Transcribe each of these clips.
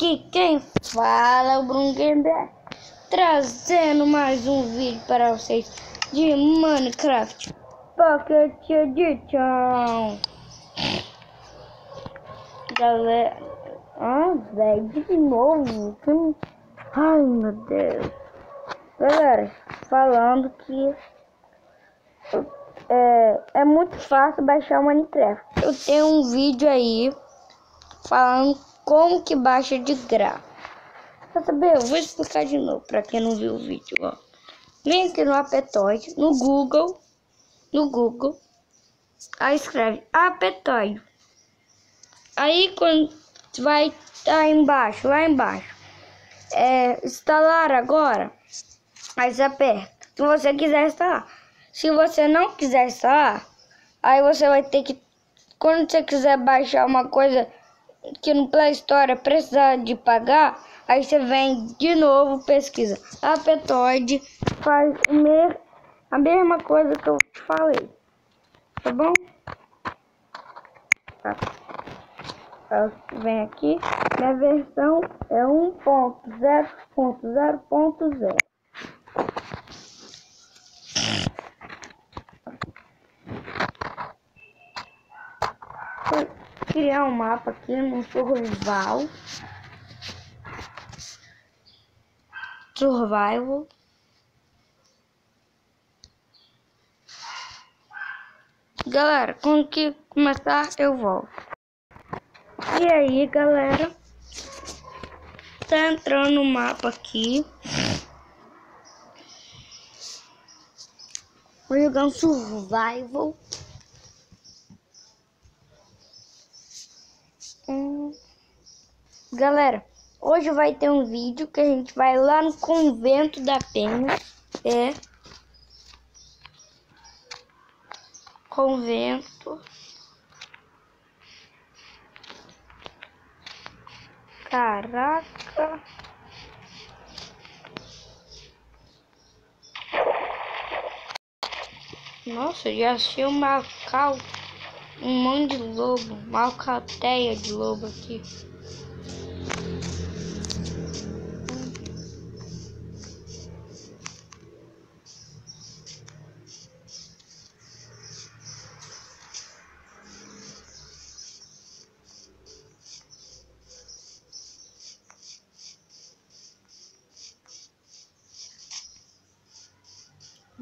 Aqui quem fala é o Bruno Gamer, trazendo mais um vídeo para vocês de Minecraft Pocket Edition. Galera, velho, de novo. Ai, meu Deus. Galera, falando que é muito fácil baixar o Minecraft. Eu tenho um vídeo aí falando como que baixa de graça. Quer saber? Eu vou explicar de novo para quem não viu o vídeo. Ó. Vem aqui no Aptoide, no Google, aí escreve Aptoide. Aí quando vai estar embaixo, lá embaixo, instalar agora, aí você aperta. Se você quiser instalar. Se você não quiser instalar, aí você vai ter que, quando você quiser baixar uma coisa que no Play Store precisa de pagar, aí você vem de novo, pesquisa Aptoide, faz a mesma coisa que eu te falei, tá bom? Tá. Vem aqui, minha versão é 1.0.0.0. Vou criar um mapa aqui no Survival. Galera, quando que começar eu volto. E aí, galera, tá entrando no mapa aqui. Vou jogar um Survival. Galera, hoje vai ter um vídeo que a gente vai lá no Convento da Penha. Convento. Caraca. Nossa, já achei um macal. Um monte de lobo. Uma alcateia de lobo aqui.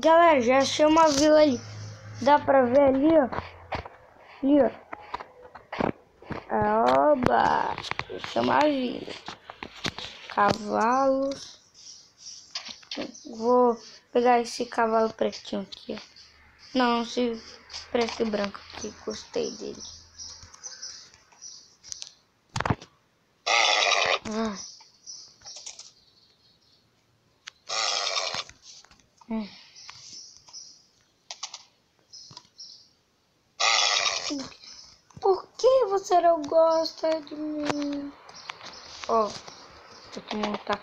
Galera, já achei uma vila ali. Dá pra ver ali, ó. Ali, ó. Oba! Isso é uma vila. Cavalos. Vou pegar esse cavalo pretinho aqui, ó. Não, esse preto e branco aqui. Gostei dele. Por que você não gosta de mim? Ó, tem que montar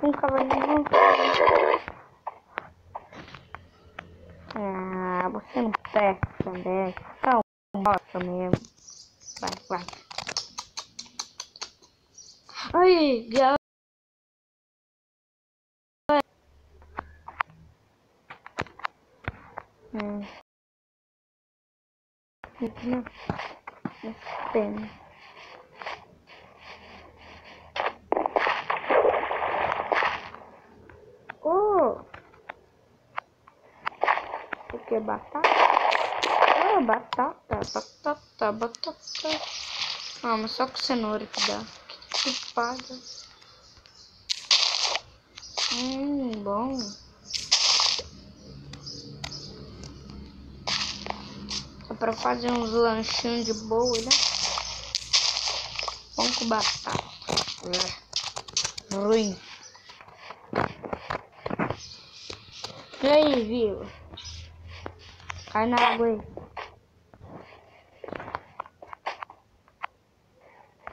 um cavalinho. Ah, você não presta também. Não gosta mesmo. Vai. Aí, galera. Pena. O que é batata? Batata. Ah, mas só com cenoura que dá. Que paga. Bom. Só pra fazer uns lanchinhos de boa, né? Pão com batata. Ruim. E aí, viu? Cai na água aí.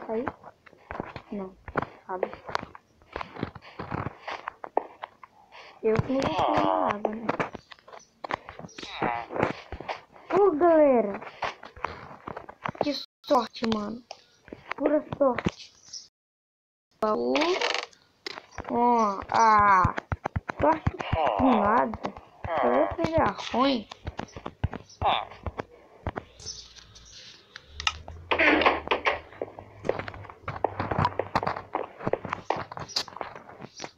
Cai? Não, sabe? Eu que não vou cair na água, né? Galera. Que sorte, mano. Pura sorte. baú. Ó, tô achando nada. Talvez seja ruim.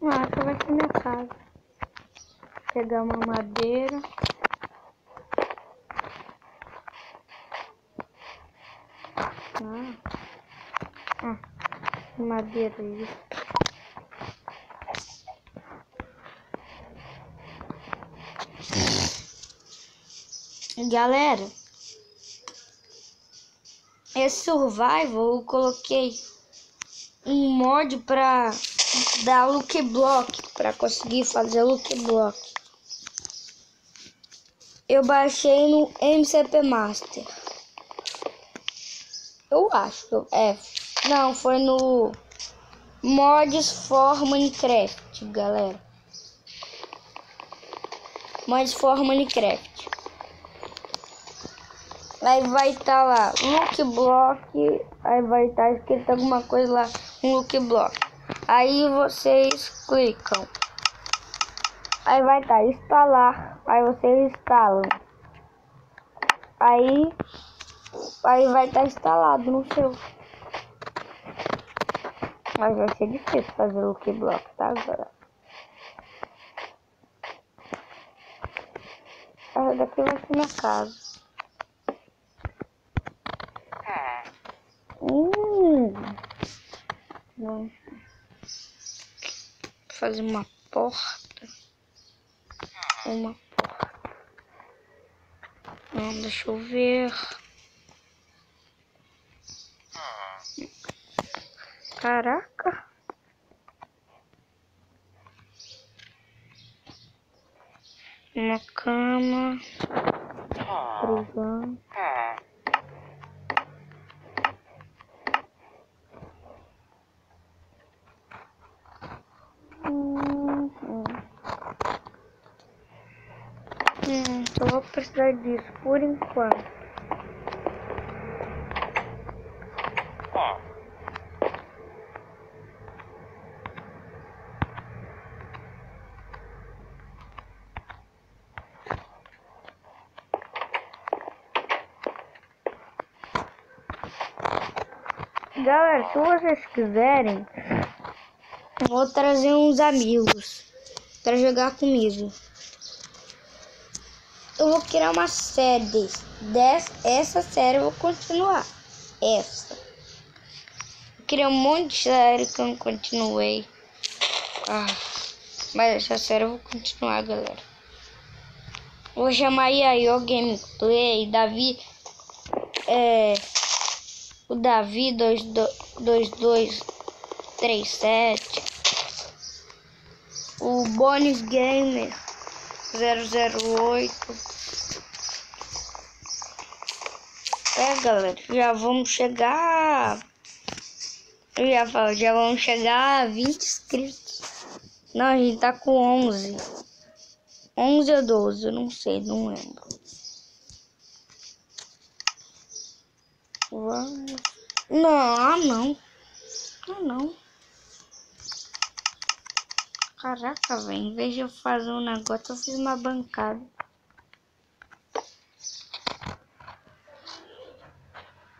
Essa vai ser minha casa. Pegar uma madeira. Madeira aí. Galera, esse survival eu coloquei um mod pra dar look block, pra conseguir fazer look block. Eu baixei no MCP Master. Eu acho, não, foi no Mods for Minecraft, galera. Mods for Minecraft. Aí vai estar lá, look block, aí vai estar escrito alguma coisa lá, um look block. Aí vocês clicam. Aí vai estar instalar, aí vocês instalam. Aí vai estar instalado no seu. Mas vai ser difícil fazer look block, tá, agora? Essa daqui vai ser minha casa. Vou fazer uma porta. Não, deixa eu ver. Caraca. Uma cama. Prisão. Só vou precisar disso por enquanto. Galera, se vocês quiserem, eu vou trazer uns amigos para jogar comigo. Eu vou criar uma série essa série eu vou continuar. Eu criei um monte de série que eu não continuei. Mas essa série eu vou continuar, galera. Vou chamar Yayo Gameplay, Davi. O Davi 2237. O Bonis Gamer 008. Galera, já vamos chegar. Eu ia falar, já vamos chegar a 20 inscritos. Não, a gente tá com 11. 11 ou 12, eu não sei, não lembro. Vamos. Não. Caraca, velho. Em vez de eu fazer um negócio, eu fiz uma bancada.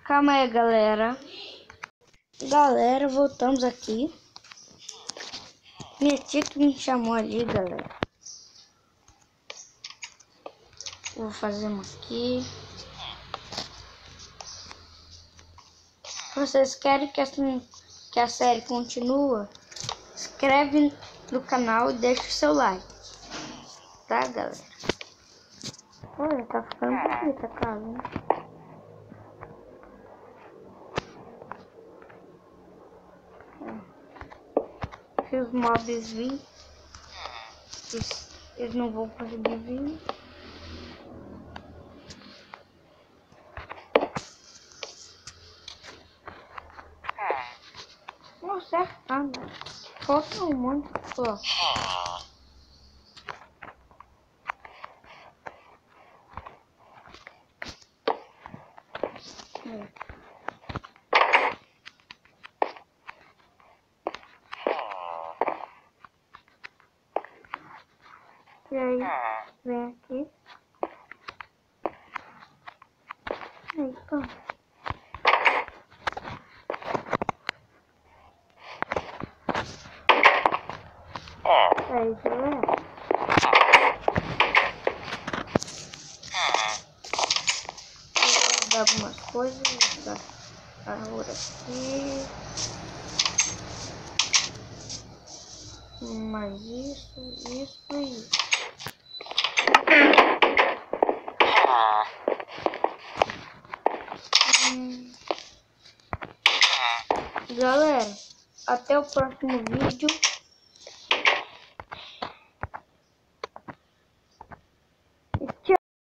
Calma aí, galera. Galera, voltamos aqui. Minha tia que me chamou ali, galera. Vou fazer uma aqui. Se vocês querem que a série continue, inscreve no canal e deixa o seu like. Tá, galera? Olha, tá ficando bonita a casa, né? Se os mobs virem, eles não vão conseguir vir. Não acerta nada. Falta um monte de coisa. E aí, vem aqui. Aí, pronto. Aí, galera. Vou dar algumas coisas. Vou dar a ouro aqui. Mais isso e isso. Galera, até o próximo vídeo.